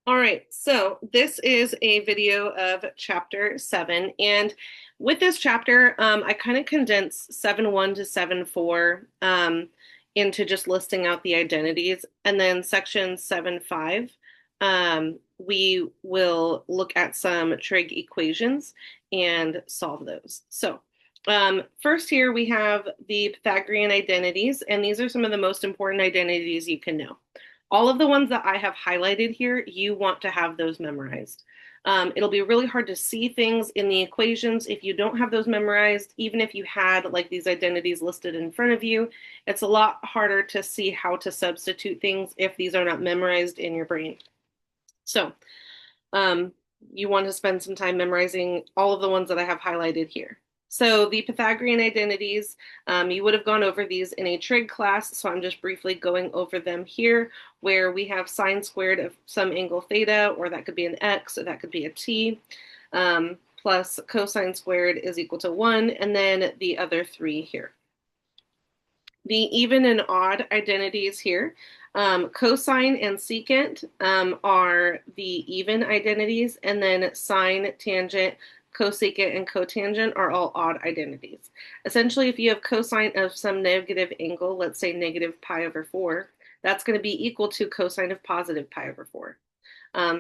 All right, so this is a video of chapter 7. And with this chapter, I kind of condensed 7.1 to 7.4 into just listing out the identities. And then section 7.5, we will look at some trig equations and solve those. So first here we have the Pythagorean identities, and these are some of the most important identities you can know. All of the ones that I have highlighted here, you want to have those memorized. It'll be really hard to see things in the equations if you don't have those memorized. Even if you had like these identities listed in front of you, it's a lot harder to see how to substitute things if these are not memorized in your brain. So you want to spend some time memorizing all of the ones that I have highlighted here. So the Pythagorean identities, you would have gone over these in a trig class, so I'm just briefly going over them here, where we have sine squared of some angle theta, or that could be an x, or that could be a t, plus cosine squared is equal to 1, and then the other three here. The even and odd identities here. Cosine and secant are the even identities, and then sine, tangent, cosecant, and cotangent are all odd identities. Essentially, if you have cosine of some negative angle, let's say negative pi over 4, that's going to be equal to cosine of positive pi over 4.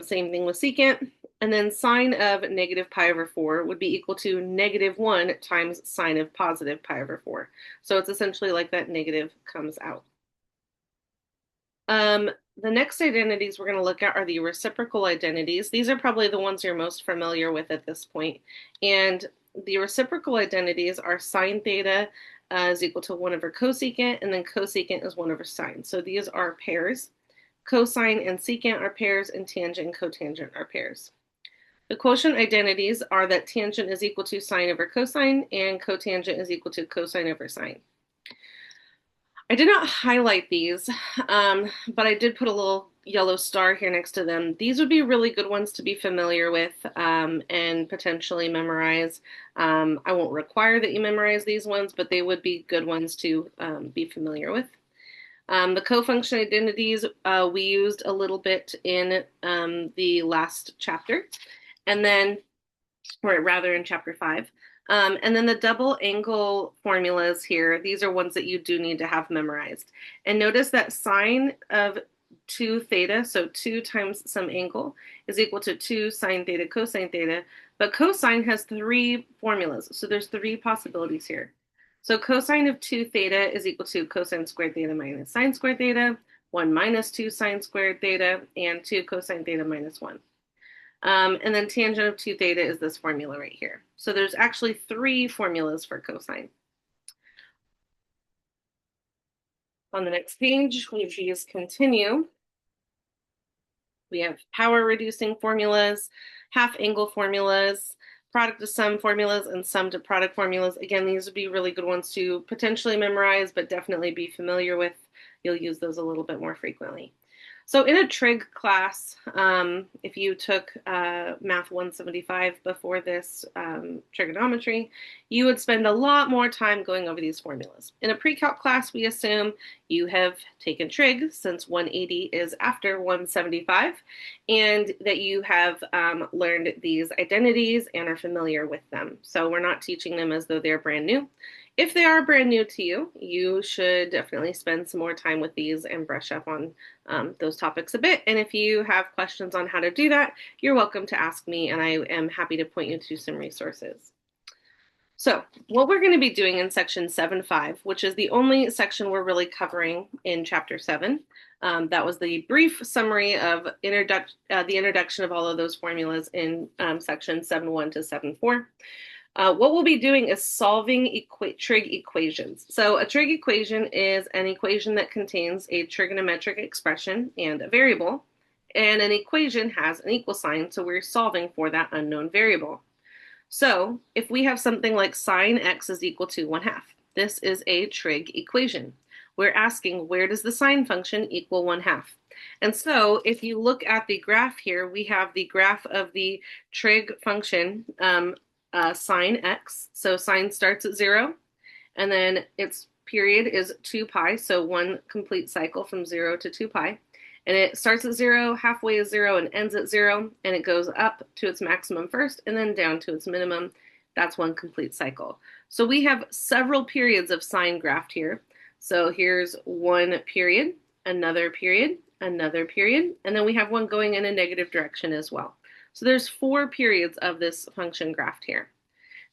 Same thing with secant. And then sine of negative pi over 4 would be equal to negative 1 times sine of positive pi over 4. So it's essentially like that negative comes out. The next identities we're going to look at are the reciprocal identities. These are probably the ones you're most familiar with at this point. And the reciprocal identities are sine theta is equal to 1 over cosecant, and then cosecant is 1 over sine. So these are pairs. Cosine and secant are pairs, and tangent and cotangent are pairs. The quotient identities are that tangent is equal to sine over cosine, and cotangent is equal to cosine over sine. I did not highlight these, but I did put a little yellow star here next to them. These would be really good ones to be familiar with and potentially memorize. I won't require that you memorize these ones, but they would be good ones to be familiar with. The cofunction identities we used a little bit in the last chapter, and then, or rather in chapter 5. And then the double angle formulas here, these are ones that you do need to have memorized. And notice that sine of 2 theta, so 2 times some angle, is equal to 2 sine theta cosine theta. But cosine has 3 formulas, so there's 3 possibilities here. So cosine of 2 theta is equal to cosine squared theta minus sine squared theta, 1 minus 2 sine squared theta, and 2 cosine theta minus 1. And then tangent of 2 theta is this formula right here. So there's actually 3 formulas for cosine. On the next page, we these continue. We have power reducing formulas, half angle formulas, product to sum formulas, and sum to product formulas. Again, these would be really good ones to potentially memorize, but definitely be familiar with. You'll use those a little bit more frequently. So in a trig class, if you took Math 175 before this trigonometry, you would spend a lot more time going over these formulas. In a pre-calc class, we assume you have taken trig, since 180 is after 175, and that you have learned these identities and are familiar with them. So we're not teaching them as though they're brand new. If they are brand new to you, you should definitely spend some more time with these and brush up on those topics a bit. And if you have questions on how to do that, you're welcome to ask me, and I am happy to point you to some resources. So what we're going to be doing in section 7.5, which is the only section we're really covering in chapter 7, that was the brief summary of the introduction of all of those formulas in section 7.1 to 7.4. What we'll be doing is solving trig equations. So a trig equation is an equation that contains a trigonometric expression and a variable, and an equation has an equal sign, so we're solving for that unknown variable. So if we have something like sine x is equal to 1/2, this is a trig equation. We're asking, where does the sine function equal 1/2? And so if you look at the graph here, we have the graph of the trig function, sine x. So sine starts at 0, and then its period is 2 pi, so one complete cycle from 0 to 2 pi. And it starts at 0, halfway is 0, and ends at 0, and it goes up to its maximum first and then down to its minimum. That's one complete cycle. So we have several periods of sine graphed here. So here's one period, another period, another period, and then we have one going in a negative direction as well. So there's 4 periods of this function graphed here.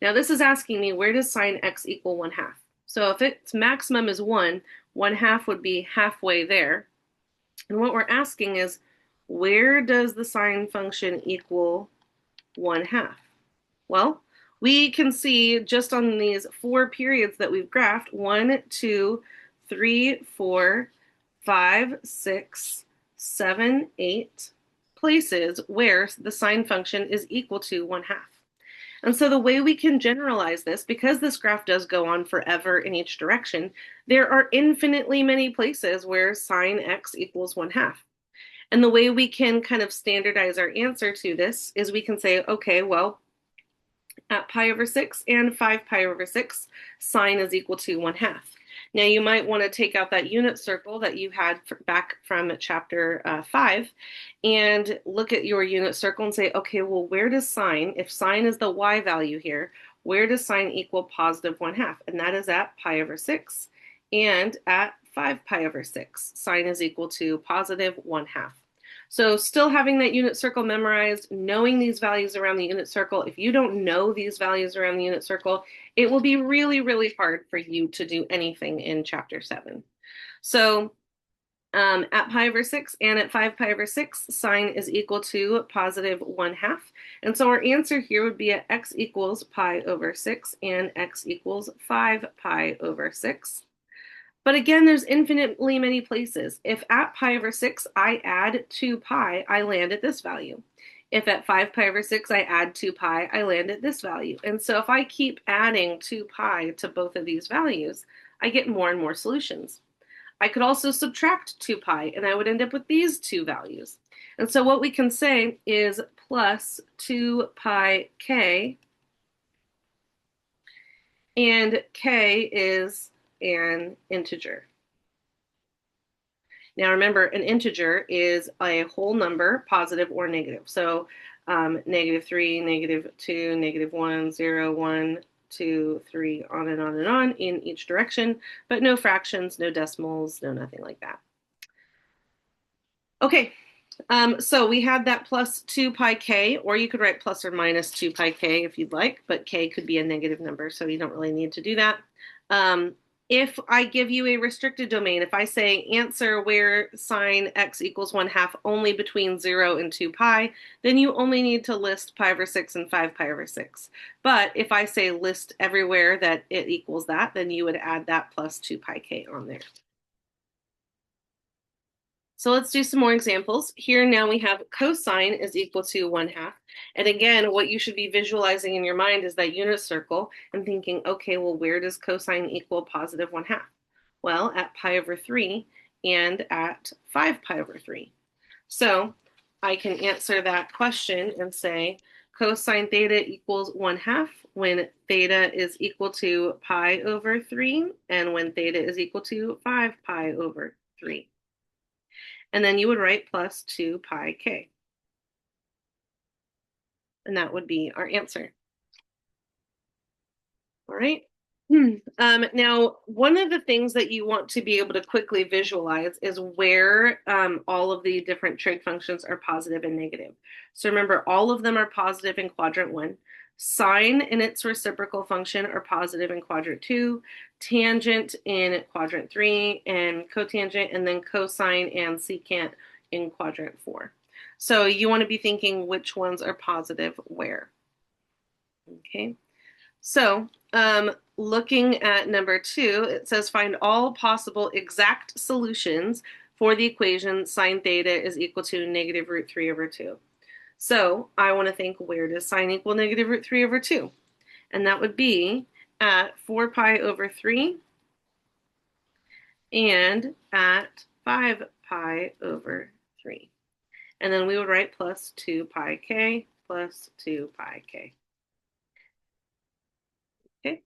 Now this is asking me, where does sine x equal 1/2? So if its maximum is 1, 1/2 would be halfway there. And what we're asking is, where does the sine function equal 1/2? Well, we can see just on these 4 periods that we've graphed, 1, 2, 3, 4, 5, 6, 7, 8 places where the sine function is equal to 1/2. And so the way we can generalize this, because this graph does go on forever in each direction, there are infinitely many places where sine x equals 1/2. And the way we can kind of standardize our answer to this is we can say, okay, well, at pi over 6 and 5 pi over 6, sine is equal to 1/2. Now you might want to take out that unit circle that you had back from chapter 5 and look at your unit circle and say, okay, well, where does sine, if sine is the y value here, where does sine equal positive 1/2? And that is at pi over 6 and at 5 pi over 6. Sine is equal to positive 1/2. So still having that unit circle memorized, knowing these values around the unit circle. If you don't know these values around the unit circle, it will be really, really hard for you to do anything in chapter 7. So at pi over 6 and at 5 pi over 6, sine is equal to positive 1/2. And so our answer here would be at x equals pi over 6 and x equals 5 pi over 6. But again, there's infinitely many places. If at pi over 6, I add 2 pi, I land at this value. If at 5 pi over 6, I add 2 pi, I land at this value. And so if I keep adding 2 pi to both of these values, I get more and more solutions. I could also subtract 2 pi, and I would end up with these 2 values. And so what we can say is plus 2 pi k, and k is an integer. Now remember, an integer is a whole number, positive or negative. So -3, -2, -1, 0, 1, 2, 3, on and on and on in each direction, but no fractions, no decimals, no nothing like that. Okay, so we had that plus 2 pi k, or you could write plus or minus 2 pi k if you'd like, but k could be a negative number, so you don't really need to do that. If I give you a restricted domain, if I say answer where sine x equals 1/2 only between 0 and 2 pi, then you only need to list pi over 6 and 5 pi over 6. But if I say list everywhere that it equals that, then you would add that plus 2 pi k on there. So let's do some more examples. Here now we have cosine is equal to 1/2. And again, what you should be visualizing in your mind is that unit circle and thinking, okay, well, where does cosine equal positive 1/2? Well, at pi over 3 and at 5 pi over 3. So I can answer that question and say cosine theta equals 1/2 when theta is equal to pi over 3 and when theta is equal to 5 pi over 3. And then you would write plus 2 pi k. And that would be our answer. All right. Now, one of the things that you want to be able to quickly visualize is where all of the different trig functions are positive and negative. So remember, all of them are positive in quadrant 1. Sine and its reciprocal function are positive in quadrant 2, tangent in quadrant 3, and cotangent, and then cosine and secant in quadrant 4. So you want to be thinking which ones are positive where. Okay. So looking at number 2, it says find all possible exact solutions for the equation sine theta is equal to negative root 3 over 2. So I want to think, where does sine equal negative root 3 over 2? And that would be at 4 pi over 3 and at 5 pi over 3. And then we would write plus 2 pi k plus 2 pi k. Okay.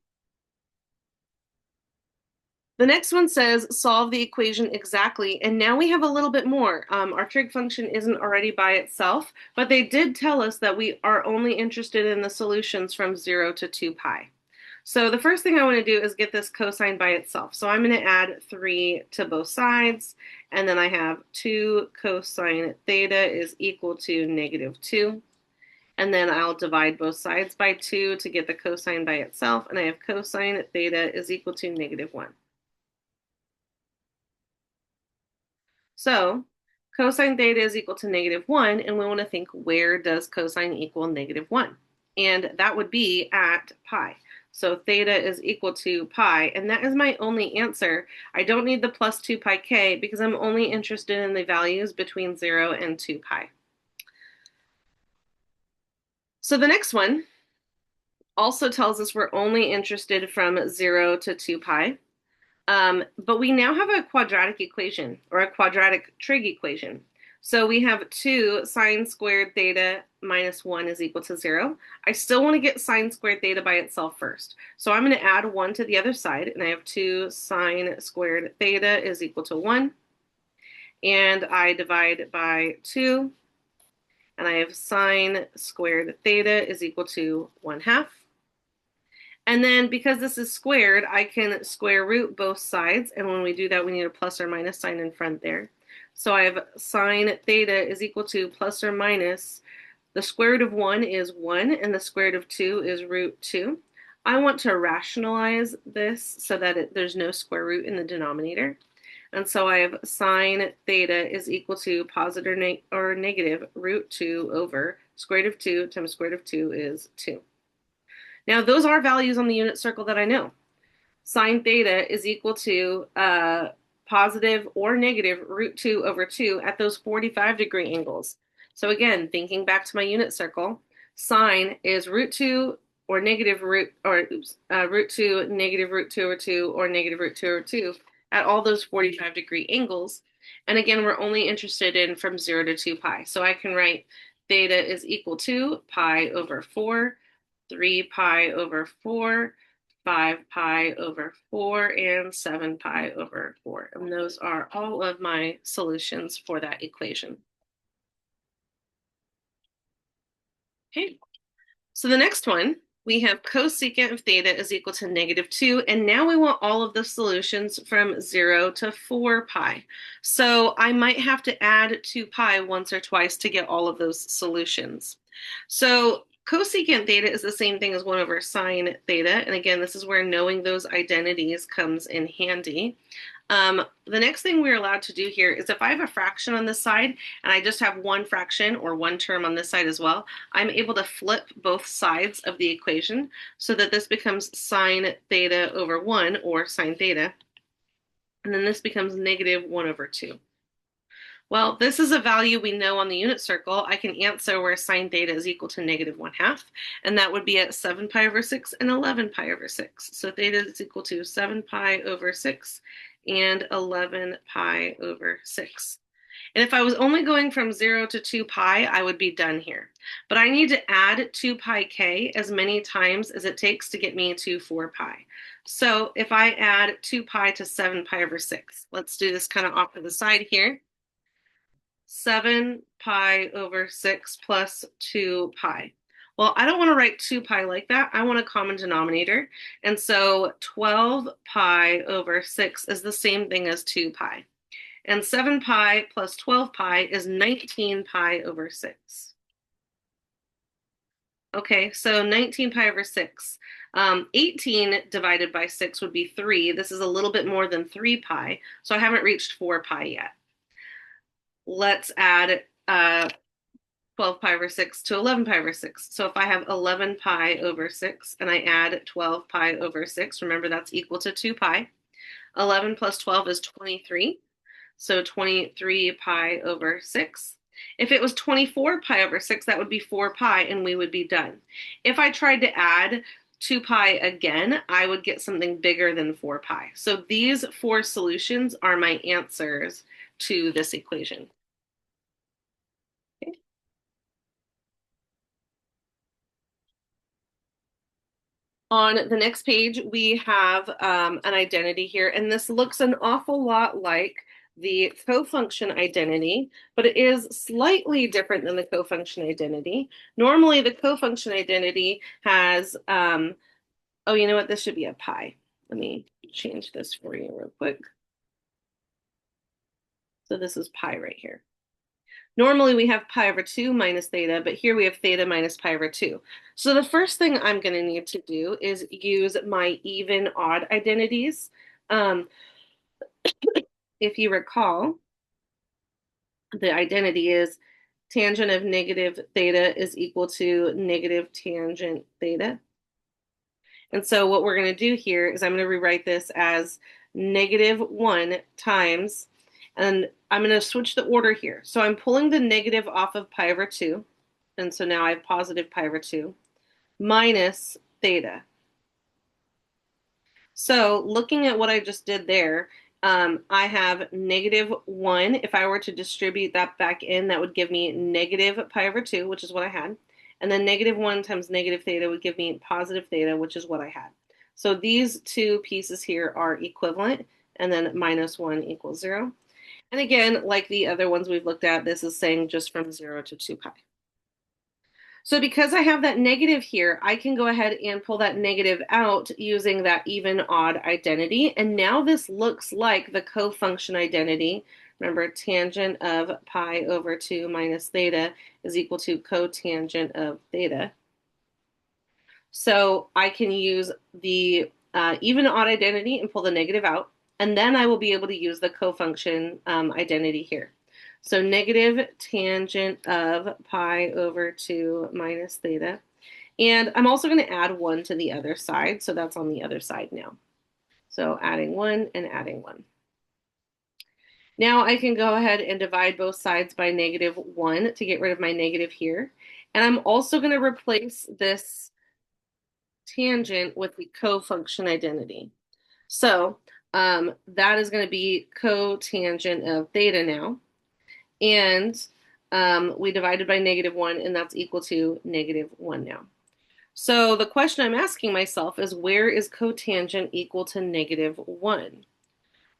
The next one says solve the equation exactly, and now we have a little bit more. Our trig function isn't already by itself, but they did tell us that we are only interested in the solutions from 0 to 2 pi. So the first thing I want to do is get this cosine by itself. So I'm going to add 3 to both sides, and then I have 2 cosine theta is equal to -2. And then I'll divide both sides by 2 to get the cosine by itself, and I have cosine theta is equal to -1. So cosine theta is equal to -1, and we want to think, where does cosine equal -1? And that would be at pi. So theta is equal to pi, and that is my only answer. I don't need the plus 2 pi k because I'm only interested in the values between 0 and 2 pi. So the next one also tells us we're only interested from 0 to 2 pi. But we now have a quadratic equation, or a quadratic trig equation. So we have 2 sine squared theta minus 1 is equal to 0. I still want to get sine squared theta by itself first. So I'm going to add 1 to the other side, and I have 2 sine squared theta is equal to 1. And I divide by 2, and I have sine squared theta is equal to 1/2. And then because this is squared, I can square root both sides. And when we do that, we need a plus or minus sign in front there. So I have sine theta is equal to plus or minus, the square root of 1 is 1, and the square root of 2 is √2. I want to rationalize this so that there's no square root in the denominator. And so I have sine theta is equal to positive or negative √2 over square root of 2 times square root of 2 is 2. Now, those are values on the unit circle that I know. Sine theta is equal to positive or negative √2 over 2 at those 45-degree angles. So again, thinking back to my unit circle, sine is √2 or negative √2, negative √2 over 2, or negative √2 over 2 at all those 45-degree angles. And again, we're only interested in from 0 to 2 pi. So I can write theta is equal to pi over 4, 3 pi over 4, 5 pi over 4, and 7 pi over 4. And those are all of my solutions for that equation. Okay, so the next one, we have cosecant of theta is equal to -2, and now we want all of the solutions from 0 to 4 pi. So I might have to add 2 pi once or twice to get all of those solutions. So cosecant theta is the same thing as 1 over sine theta. And again, this is where knowing those identities comes in handy. The next thing we're allowed to do here is if I have a fraction on this side and I just have one fraction or one term on this side as well, I'm able to flip both sides of the equation so that this becomes sine theta over 1, or sine theta. And then this becomes -1 over 2. Well, this is a value we know on the unit circle. I can answer where sine theta is equal to -1/2, and that would be at 7 pi over 6 and 11 pi over 6. So theta is equal to 7 pi over 6 and 11 pi over 6. And if I was only going from 0 to 2 pi, I would be done here. But I need to add 2 pi k as many times as it takes to get me to 4 pi. So if I add 2 pi to 7 pi over 6, let's do this kind of off to the side here. 7 pi over 6 plus 2 pi. Well, I don't want to write 2 pi like that. I want a common denominator. And so 12 pi over 6 is the same thing as 2 pi. And 7 pi plus 12 pi is 19 pi over 6. Okay, so 19 pi over 6. 18 divided by 6 would be 3. This is a little bit more than 3 pi, so I haven't reached 4 pi yet. Let's add 12 pi over 6 to 11 pi over 6. So if I have 11 pi over 6 and I add 12 pi over 6, remember that's equal to 2 pi. 11 plus 12 is 23. So 23 pi over 6. If it was 24 pi over 6, that would be 4 pi and we would be done. If I tried to add 2 pi again, I would get something bigger than 4 pi. So these 4 solutions are my answers to this equation. Okay. On the next page, we have an identity here, and this looks an awful lot like the cofunction identity, but it is slightly different than the cofunction identity. Normally, the cofunction identity has, oh, you know what? This should be a pi. Let me change this for you real quick. So this is pi right here. Normally we have pi over 2 minus theta, but here we have theta minus pi over 2. So the first thing I'm going to need to do is use my even odd identities. If you recall, the identity is tangent of negative theta is equal to negative tangent theta. And so what we're going to do here is I'm going to rewrite this as -1 times, and I'm going to switch the order here. So I'm pulling the negative off of pi over 2, and so now I have positive pi over 2, minus theta. So looking at what I just did there, I have -1. If I were to distribute that back in, that would give me negative pi over 2, which is what I had. And then -1 times negative theta would give me positive theta, which is what I had. So these two pieces here are equivalent, and then -1 equals 0. And again, like the other ones we've looked at, this is saying just from 0 to 2 pi. So because I have that negative here, I can go ahead and pull that negative out using that even odd identity. And now this looks like the cofunction identity. Remember, tangent of pi over 2 minus theta is equal to cotangent of theta. So I can use the even odd identity and pull the negative out. And then I will be able to use the cofunction identity here. So negative tangent of pi over 2 minus theta. And I'm also going to add 1 to the other side. So that's on the other side now. So adding 1 and adding 1. Now I can go ahead and divide both sides by -1 to get rid of my negative here. And I'm also going to replace this tangent with the cofunction identity. So that is going to be cotangent of theta now. And we divided by -1, and that's equal to -1 now. So the question I'm asking myself is, where is cotangent equal to -1?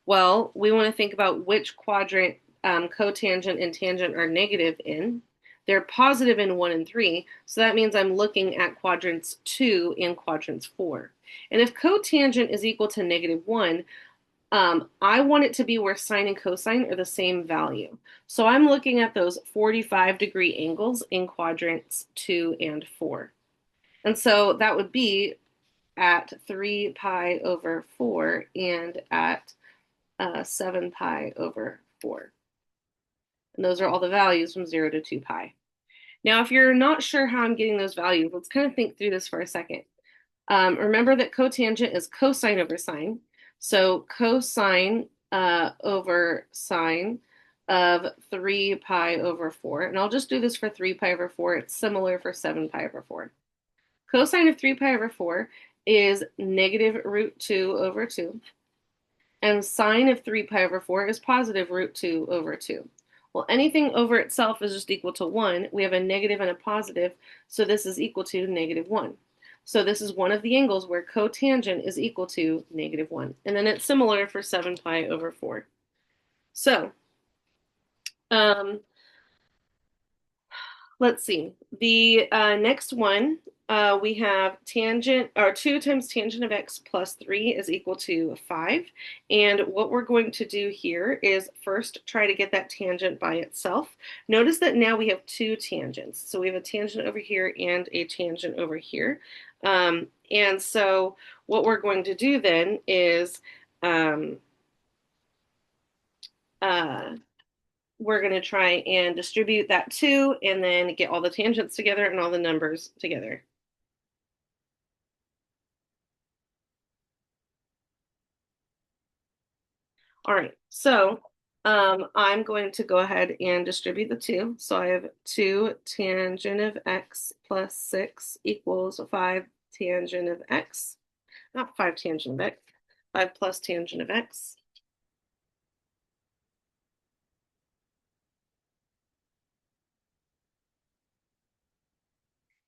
Well, we want to think about which quadrant cotangent and tangent are negative in. They're positive in 1 and 3, so that means I'm looking at quadrants 2 and quadrants 4. And if cotangent is equal to -1, I want it to be where sine and cosine are the same value. So I'm looking at those 45-degree angles in quadrants 2 and 4. And so that would be at 3 pi over 4 and at 7 pi over 4. And those are all the values from 0 to 2 pi. Now, if you're not sure how I'm getting those values, let's kind of think through this for a second. Remember that cotangent is cosine over sine. So cosine over sine of 3 pi over 4. And I'll just do this for 3 pi over 4. It's similar for 7 pi over 4. Cosine of 3 pi over 4 is -√2 over 2. And sine of 3 pi over 4 is +√2 over 2. Well, anything over itself is just equal to 1. We have a negative and a positive, so this is equal to -1. So this is one of the angles where cotangent is equal to -1. And then it's similar for 7 pi over 4. So let's see. The next one, we have tangent, or 2 times tangent of x plus 3 is equal to 5. And what we're going to do here is first try to get that tangent by itself. Notice that now we have 2 tangents. So we have a tangent over here and a tangent over here. And so what we're going to do then is we're going to try and distribute that 2 and then get all the tangents together and all the numbers together. All right, so I'm going to go ahead and distribute the 2. So I have 2 tangent of x plus 6 equals 5 tangent of x. Not 5 tangent of x, 5 plus tangent of x.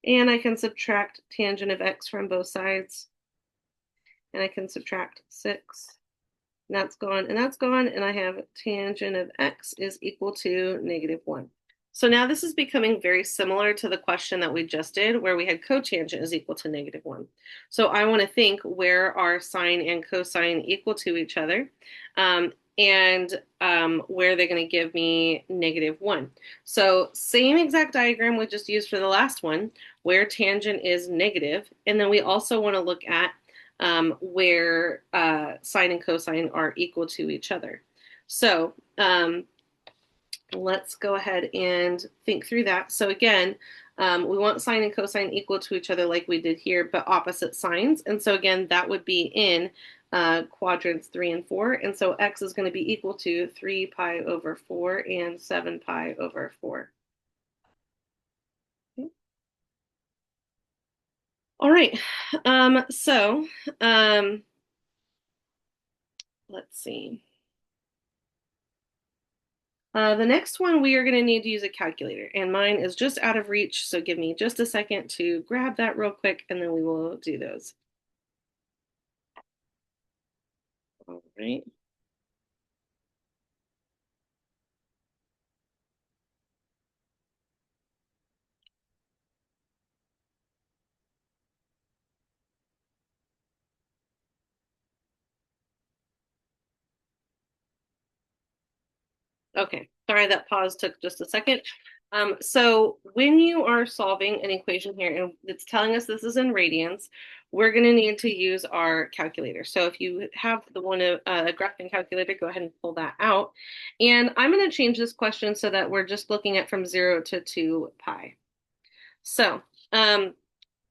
And I can subtract tangent of x from both sides. And I can subtract 6. And that's gone, and that's gone. And I have tangent of x is equal to -1. So now this is becoming very similar to the question that we just did, where we had cotangent is equal to -1. So I want to think where are sine and cosine equal to each other, and where they're going to give me -1. So same exact diagram we just used for the last one, where tangent is negative. And then we also want to look at where sine and cosine are equal to each other. So let's go ahead and think through that. So again, we want sine and cosine equal to each other like we did here, but opposite signs. And so again, that would be in quadrants 3 and 4. And so x is going to be equal to 3 pi over 4 and 7 pi over 4. Okay. All right. So let's see. The next one, we are going to need to use a calculator, and mine is just out of reach, so give me just a second to grab that real quick, and then we will do those. All right. Okay, sorry that pause took just a second. So when you are solving an equation here and it's telling us this is in radians, we're going to need to use our calculator. So if you have the one a graphing calculator, go ahead and pull that out. And I'm going to change this question so that we're just looking at from 0 to 2 pi. So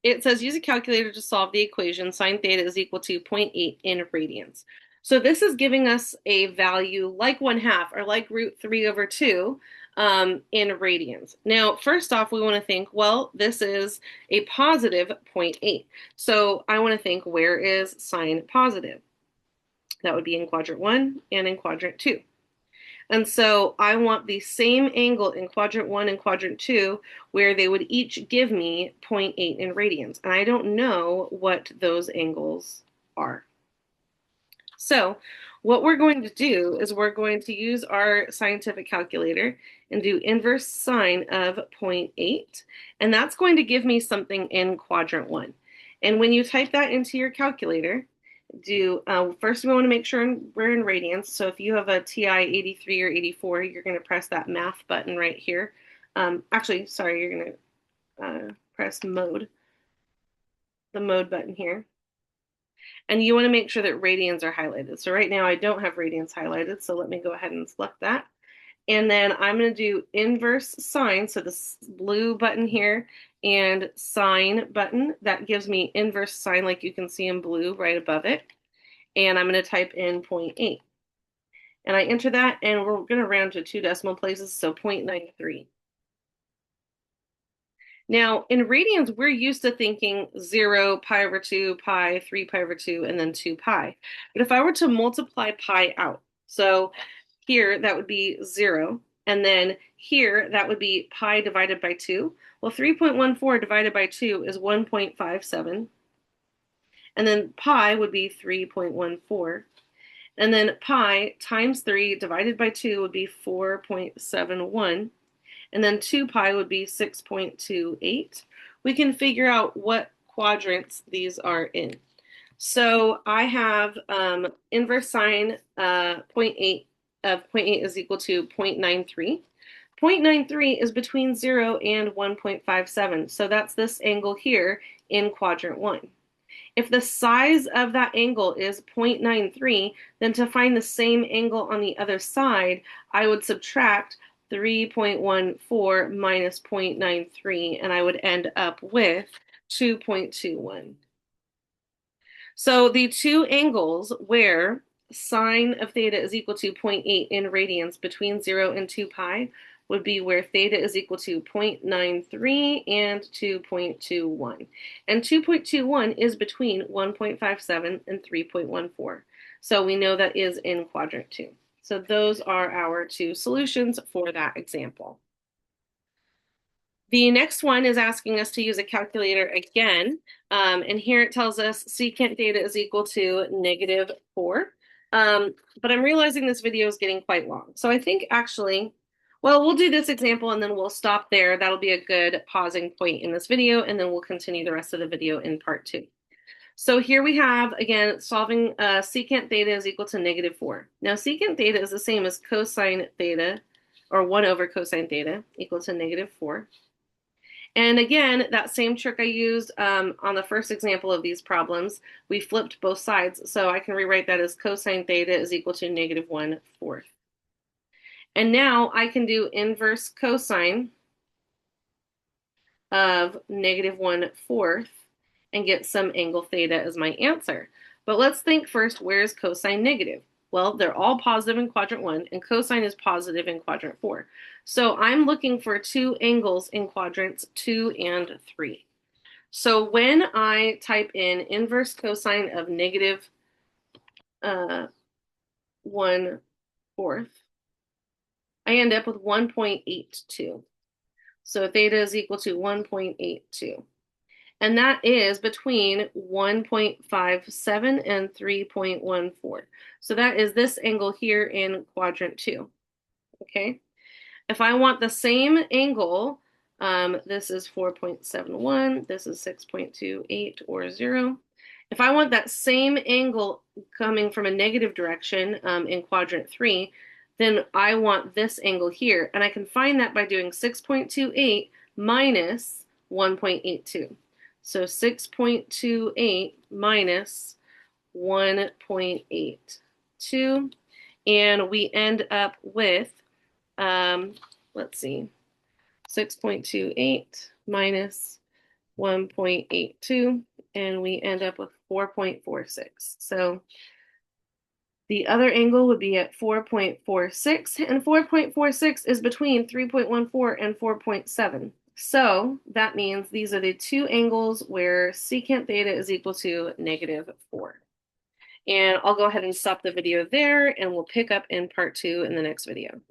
it says use a calculator to solve the equation sine theta is equal to 0.8 in radians. So this is giving us a value like 1/2 or like √3/2 in radians. Now, first off, we want to think, well, this is a positive 0.8. So I want to think, where is sine positive? That would be in quadrant 1 and in quadrant 2. And so I want the same angle in quadrant 1 and quadrant 2 where they would each give me 0.8 in radians. And I don't know what those angles are. So what we're going to do is we're going to use our scientific calculator and do inverse sine of 0.8. And that's going to give me something in quadrant 1. And when you type that into your calculator, first we want to make sure we're in radians. So if you have a TI 83 or 84, you're going to press that math button right here. Actually, sorry, you're going to press mode, the mode button here. And you want to make sure that radians are highlighted. So right now I don't have radians highlighted, so let me go ahead and select that. And then I'm going to do inverse sine, so this blue button here, and sine button. That gives me inverse sine like you can see in blue right above it. And I'm going to type in 0.8. And I enter that, and we're going to round to 2 decimal places, so 0.93. Now, in radians, we're used to thinking 0, pi over 2, pi, 3 pi over 2, and then 2 pi. But if I were to multiply pi out, so here that would be 0, and then here that would be pi divided by 2. Well, 3.14 divided by 2 is 1.57. And then pi would be 3.14. And then pi times 3 divided by 2 would be 4.71. And then 2 pi would be 6.28. We can figure out what quadrants these are in. So I have inverse sine 0.8 of 0.8 is equal to 0.93. 0.93 is between 0 and 1.57. So that's this angle here in quadrant 1. If the size of that angle is 0.93, then to find the same angle on the other side, I would subtract 3.14 minus 0.93, and I would end up with 2.21. So the two angles where sine of theta is equal to 0.8 in radians between 0 and 2 pi would be where theta is equal to 0.93 and 2.21. And 2.21 is between 1.57 and 3.14. So we know that is in quadrant 2. So those are our two solutions for that example. The next one is asking us to use a calculator again. And here it tells us secant theta is equal to -4. But I'm realizing this video is getting quite long. So I think actually, well, we'll do this example and then we'll stop there. That'll be a good pausing point in this video, and then we'll continue the rest of the video in part 2. So here we have, again, solving secant theta is equal to -4. Now, secant theta is the same as cosine theta, or 1 over cosine theta, equal to -4. And again, that same trick I used on the first example of these problems, we flipped both sides. So I can rewrite that as cosine theta is equal to -1/4. And now I can do inverse cosine of -1/4 and get some angle theta as my answer. But let's think first, where is cosine negative? Well, they're all positive in quadrant 1, and cosine is positive in quadrant 4. So I'm looking for two angles in quadrants 2 and 3. So when I type in inverse cosine of -1/4, I end up with 1.82. So theta is equal to 1.82. And that is between 1.57 and 3.14. So that is this angle here in quadrant 2. Okay. If I want the same angle, this is 4.71, this is 6.28 or 0. If I want that same angle coming from a negative direction in quadrant 3, then I want this angle here. And I can find that by doing 6.28 minus 1.82. So 6.28 minus 1.82. And we end up with, let's see, 6.28 minus 1.82. And we end up with 4.46. So the other angle would be at 4.46, and 4.46 is between 3.14 and 4.7. So that means these are the two angles where secant theta is equal to -4. And I'll go ahead and stop the video there, and we'll pick up in part 2 in the next video.